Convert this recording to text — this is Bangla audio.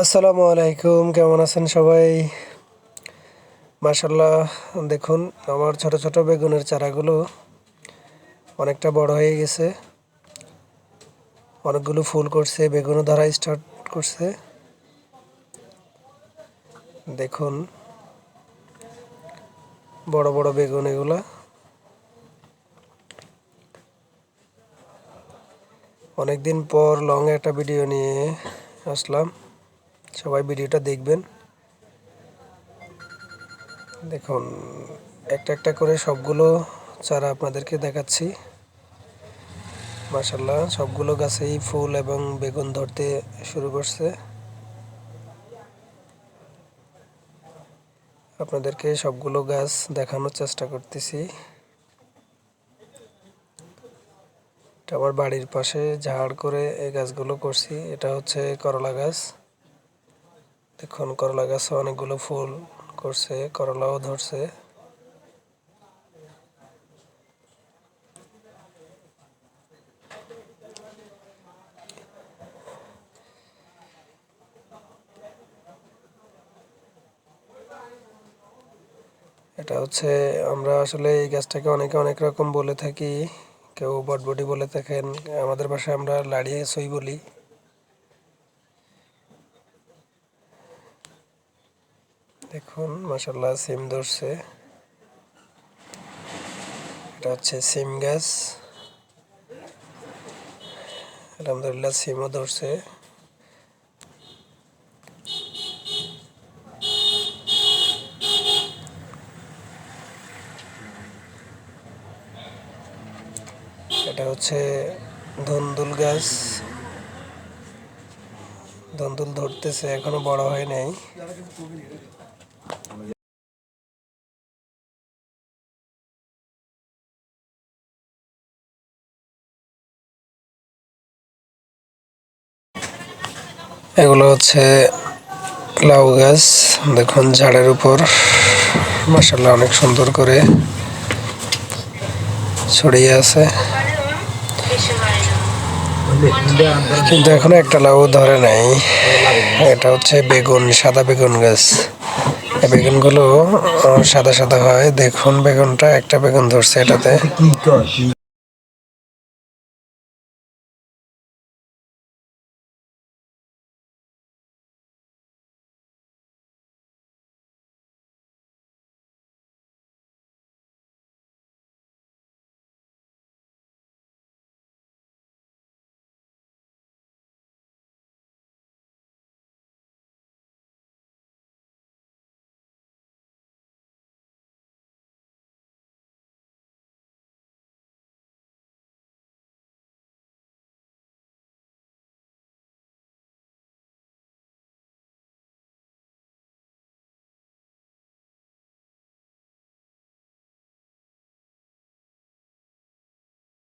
আসসালামু আলাইকুম, কেমন আছেন সবাই? মাশাল্লাহ, দেখুন আমার ছোট ছোট বেগুনের চারাগুলো অনেকটা বড় হয়ে গেছে। অনেকগুলো ফুল করছে, বেগুনও ধরা স্টার্ট করছে। দেখুন বড় বড় বেগুন এগুলা। অনেকদিন পর লং একটা ভিডিও নিয়ে আসলাম, সবাই ভিডিওটা দেখবেন। দেখুন একটা একটা করে সবগুলো চারা আপনাদেরকে দেখাচ্ছি। মাশাল্লাহ, সবগুলো গাছেই ফুল এবং বেগুন ধরতে শুরু করছে। আপনাদেরকে সবগুলো গাছ দেখানোর চেষ্টা করতেছি। এটা আমার বাড়ির পাশে ঝাড় করে এই গাছগুলো করছি। এটা হচ্ছে করলা গাছ। দেখুন করলা গাছে অনেকগুলো ফুল করছে, করলাও ধরছে। এটা হচ্ছে, আমরা আসলে এই গাছটাকে অনেকে অনেক রকম বলে থাকি। কেউ বটবটি বলে থাকেন, আমাদের ভাষায় আমরা লাড়িয়ে সই বলি। দেখুন মাশাল্লাহ, সিম ধরছে। এটা হচ্ছে সিম গাছ। আলহামদুলিল্লাহ সিমও ধরছে। এটা হচ্ছে ধুন্দুল গাছ। ধুন্দুল ধরতেছে, এখনো বড় হয় নাই। এগুলো হচ্ছে লাউ গাছ। দেখুন ঝাড়ের উপর মাশাআল্লাহ অনেক সুন্দর করে ছড়িয়ে আছে, কিন্তু এখনো একটা লাউ ধরে নাই। এটা হচ্ছে বেগুন, সাদা বেগুন গাছ। এই বেগুনগুলো সাদা সাদা হয়। দেখুন বেগুনটা, একটা বেগুন ধরছে এটাতে।